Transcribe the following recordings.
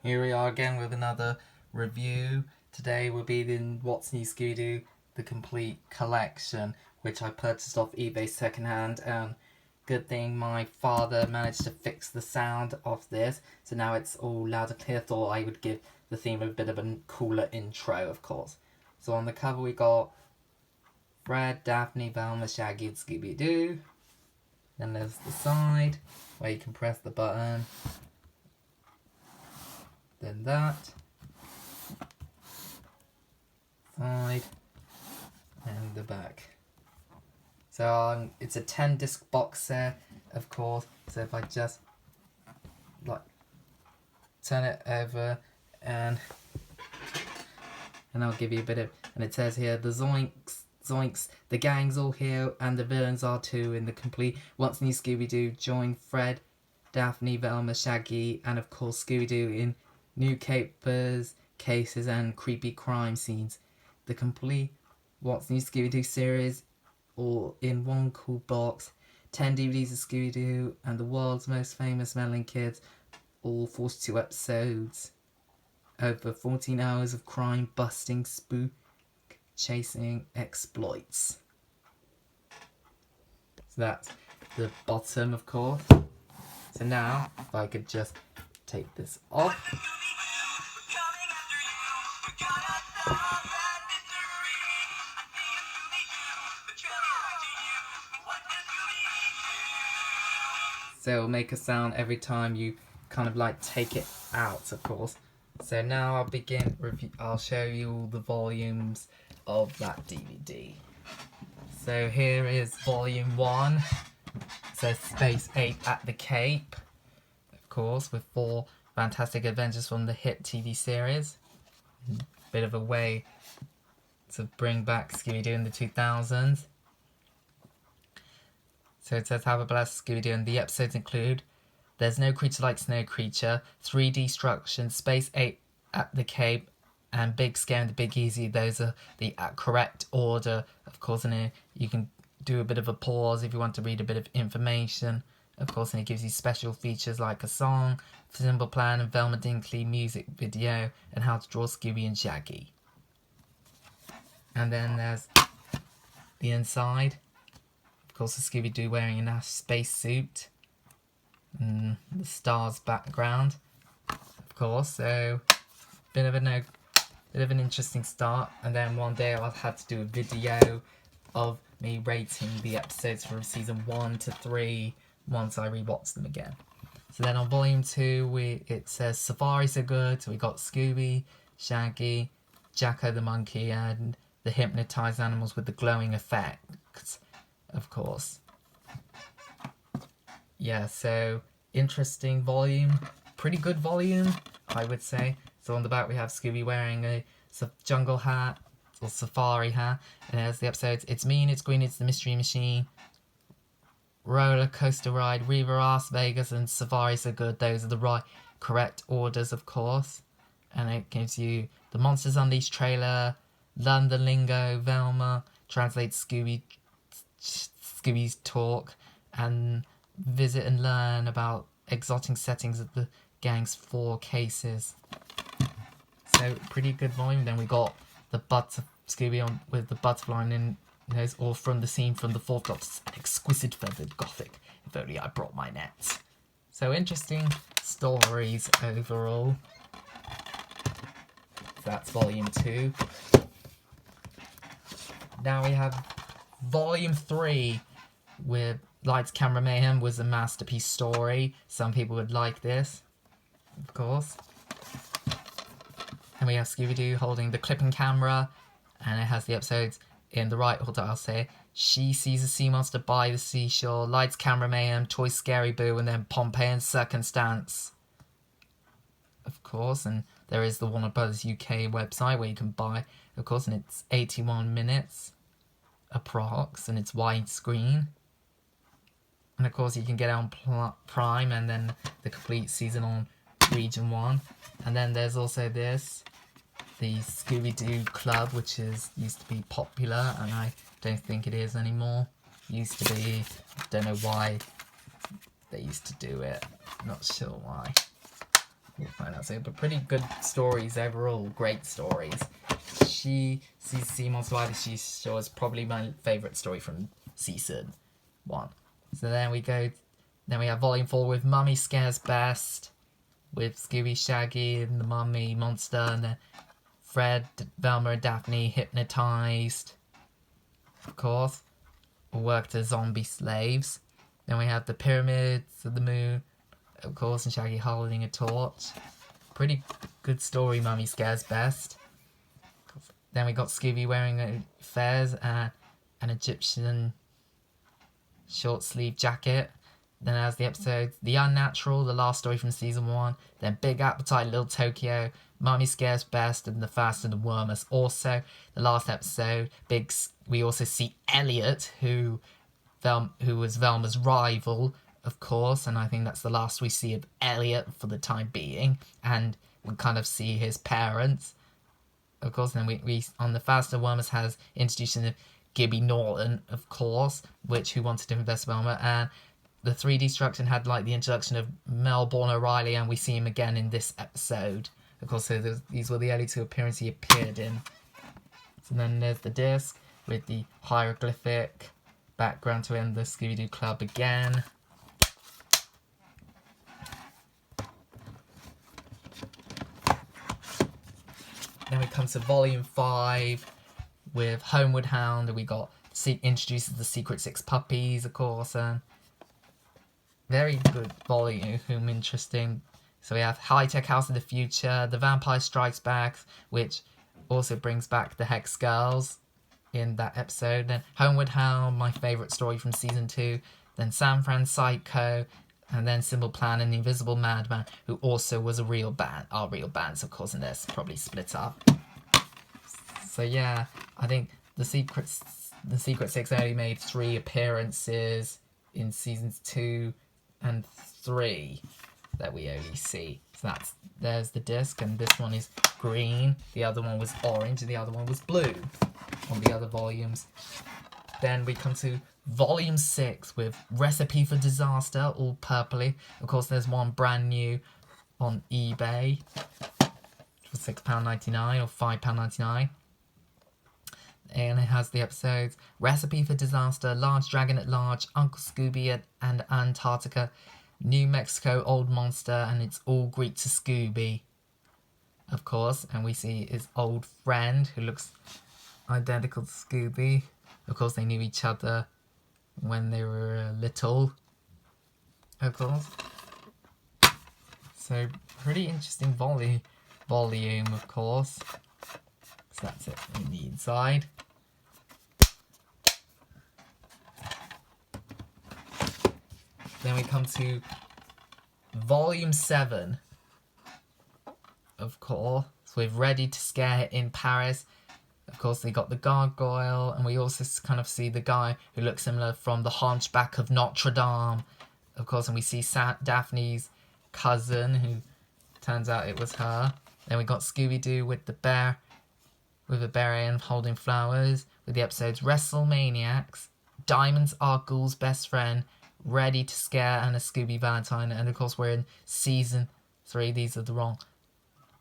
Here we are again with another review. Today will be the What's New Scooby-Doo, the complete collection, which I purchased off eBay secondhand, and good thing my father managed to fix the sound of this, so now it's all loud and clear. Thought I would give the theme a bit of a cooler intro, of course. So on the cover we got Fred, Daphne, Velma, Shaggy and Scooby-Doo. Then there's the side, where you can press the button. Then that. Side. And the back. So it's a 10 disc box set, of course. So if I just turn it over and I'll give you a bit of, and it says here, the zoinks, the gang's all here and the villains are too in the complete What's New Scooby-Doo. Join Fred, Daphne, Velma, Shaggy and of course Scooby-Doo in new capers, cases and creepy crime scenes. The complete What's New Scooby-Doo series all in one cool box. 10 DVDs of Scooby-Doo and the world's most famous smelling kids, all 42 episodes. Over 14 hours of crime busting, spook chasing exploits. So that's the bottom, of course. So now, if I could just take this off. So it'll make a sound every time you kind of like take it out, of course. So now I'll begin review. I'll show you all the volumes of that DVD. So here is volume 1. It says Space 8 at the Cape, of course, with 4 fantastic adventures from the hit TV series. Bit of a way to bring back Scooby-Doo in the 2000s. So it says, have a blast, Scooby-Doo, and the episodes include There's No Creature Like Snow Creature, 3 Destruction, Space 8 at the Cape, and Big Scare and the Big Easy. Those are the correct order, of course, and you can do a bit of a pause if you want to read a bit of information, of course, and it gives you special features like a song, Simple Plan, and Velma Dinkley music video, and how to draw Scooby and Shaggy. And then there's the inside. Of course, the Scooby-Doo wearing a space suit. And the stars background, of course. So, bit of an interesting start. And then one day I've had to do a video of me rating the episodes from season 1 to 3 once I rewatch them again. So then on volume 2, it says Safaris are good. So we got Scooby, Shaggy, Jacko the monkey, and the hypnotized animals with the glowing effects, of course. Yeah, so interesting volume, pretty good volume, I would say. So on the back we have Scooby wearing a jungle hat, or safari hat, and there's the episodes. It's Mean, It's Green, It's the Mystery Machine, Roller Coaster Ride, Riva Las Vegas, and Safaris Are Good. Those are the correct orders, of course. And it gives you the Monsters Unleashed trailer, London Lingo, Velma, translates Scooby's talk, and visit and learn about exotic settings of the gang's 4 cases. So pretty good volume. Then we got the Scooby on with the butterfly in nose, or from the scene from the 4th Doctor's exquisite feathered gothic. If only I brought my nets. So interesting stories overall. That's volume 2. Now we have volume 3 with Lights, Camera, Mayhem. Was a masterpiece story. Some people would like this, of course. And we have Scooby-Doo holding the clipping camera, and it has the episodes in the right order, I'll say. She Sees a Sea Monster by the Seashore, Lights, Camera, Mayhem, Toy Scary Boo, and then Pompeii and Circumstance, of course. And there is the Warner Bros. UK website where you can buy, of course, and it's 81 minutes approx, and it's widescreen. And of course you can get it on Prime, and then the complete season on Region 1. And then there's also this, the Scooby-Doo Club, which used to be popular, and I don't think it is anymore. Used to be. Don't know why they used to do it. Not sure why. We'll find out episode, but pretty good stories overall. Great stories. She sees Sea Monster Live. She was probably my favourite story from season 1. So then we have Volume 4 with Mummy Scares Best, with Scooby, Shaggy, and the Mummy Monster, and then Fred, Velma, and Daphne hypnotised, of course, worked as zombie slaves. Then we have the Pyramids of the Moon, of course, and Shaggy holding a torch. Pretty good story, Mummy Scares Best. Then we got Scooby wearing fez and an Egyptian short sleeve jacket. Then as the episode The Unnatural, the last story from season 1. Then Big Appetite, Little Tokyo, Mummy Scares Best, and The Fast and the Wormers. Also, the last episode, we also see Elliot, who was Velma's rival, of course, and I think that's the last we see of Elliot for the time being, and we kind of see his parents, of course. And then we on The Fast and the Wormers has introducing Gibby Norton, of course, who wanted to invest Velma, and the 3D Destruction had like the introduction of Melbourne O'Reilly, and we see him again in this episode. Of course, so these were the only 2 appearances he appeared in. So then there's the disc with the hieroglyphic background to end the Scooby-Doo Club again. Then we come to Volume 5 with Homewood Hound, and we got introduces the Secret 6 puppies, of course, and very good volume, interesting. So we have High Tech House of the Future, The Vampire Strikes Back, which also brings back the Hex Girls in that episode. Then Homewood Hound, my favourite story from season 2. Then San Fran Psycho, and then Simple Plan and the Invisible Madman, who also was our real bands, of course, and they're probably split up. So yeah, I think the Secret 6 only made 3 appearances in seasons 2 and 3 that we only see. So there's the disc, and this one is green, the other one was orange, and the other one was blue on the other volumes. Then we come to Volume 6 with Recipe for Disaster, all purpley. Of course, there's one brand new on eBay for £6.99 or £5.99. And it has the episodes Recipe for Disaster, Large Dragon at Large, Uncle Scooby and Antarctica, New Mexico Old Monster, and It's All Greek to Scooby, of course. And we see his old friend who looks identical to Scooby. Of course, they knew each other when they were little, of course. So, pretty interesting volume, of course. So that's it in the inside. Then we come to Volume 7, of course, with Ready to Scare in Paris. Of course, they got the gargoyle, and we also kind of see the guy who looks similar from The Hunchback of Notre Dame, of course, and we see Daphne's cousin, who turns out it was her. Then we got Scooby-Doo with the bear and holding flowers, with the episodes WrestleManiacs, Diamonds Are Ghoul's Best Friend, Ready to Scare, and a Scooby Valentine. And of course, we're in season 3. These are the wrong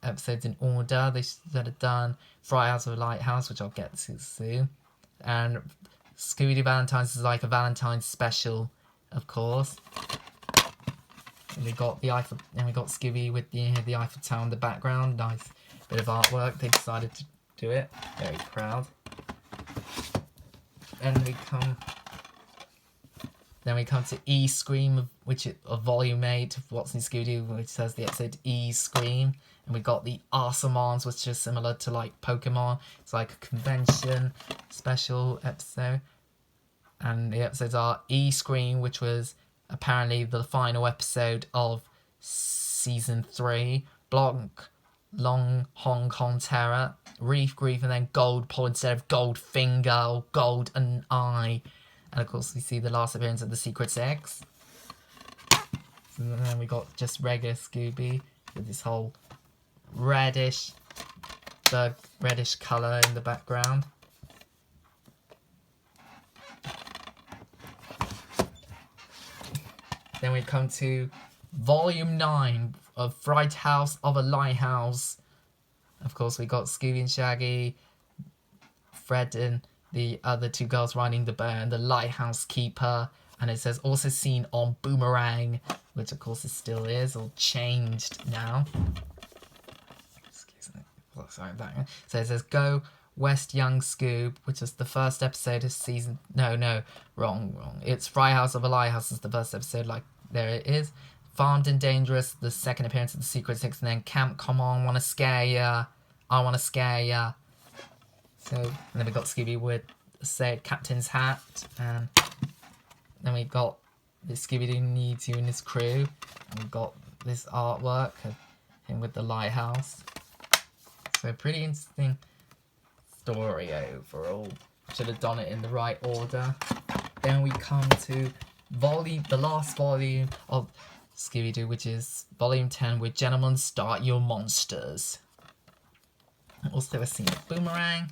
episodes in order. They should have done Fry House of Lighthouse, which I'll get to soon. And Scooby Valentine's is like a Valentine's special, of course. And we got Scooby with the Eiffel Tower in the background. Nice bit of artwork. They decided to do it. Very proud. And Then we come to E-Scream, which is a volume 8 of What's in Scooby-Doo, which has the episode E-Scream. And we got the Awesomeons, which is similar to like Pokemon. It's like a convention special episode. And the episodes are E-Scream, which was apparently the final episode of season 3. Blanc, Long Hong Kong Terror, Reef Grief, and then Gold Paw instead of Gold Finger or Gold and Eye. And of course we see the last appearance of the Secret 6. And then we got just regular Scooby with this whole reddish colour in the background. Then we come to Volume 9 of Lighthouse of a Lighthouse. Of course, we got Scooby and Shaggy, Fred and the other two girls riding the boat, and the lighthouse keeper. And it says also seen on Boomerang, which of course it still is, or changed now. Excuse me. Oh, sorry, that. So it says Go West Young Scoob, which is the first episode of season. No, wrong. It's Lighthouse of a Lighthouse is the first episode. Like there it is. Farmed and Dangerous, the second appearance of the Secret Six, and then Camp Come On, Wanna Scare Ya, I Wanna Scare Ya. So, and then we got Scooby with, say, Captain's Hat, and then we got the Scooby-Doo Needs You and his crew, and we got this artwork of him with the lighthouse. So, pretty interesting story overall. Should have done it in the right order. Then we come to the last volume of Scooby-Doo, which is volume 10 with Gentlemen Start Your Monsters. Also a scene of Boomerang.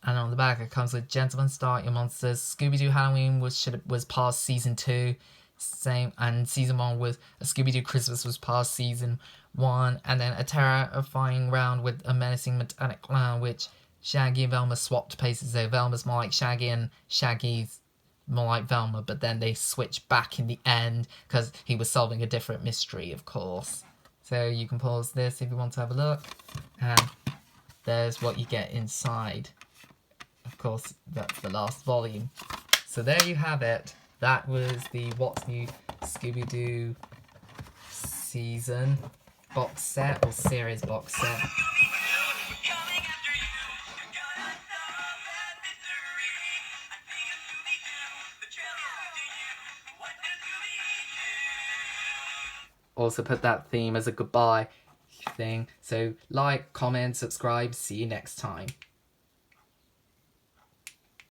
And on the back it comes with Gentlemen Start Your Monsters. Scooby-Doo Halloween was past season 2. Same, and season 1 was a Scooby-Doo Christmas was past season 1. And then a terrifying round with a menacing metallic clown, which Shaggy and Velma swapped places. So Velma's more like Shaggy and Shaggy's more like Velma, but then they switched back in the end because he was solving a different mystery, of course. So you can pause this if you want to have a look, and there's what you get inside. Of course, that's the last volume. So there you have it. That was the What's New Scooby-Doo season box set, or series box set. Also put that theme as a goodbye thing. So like, comment, subscribe. See you next time.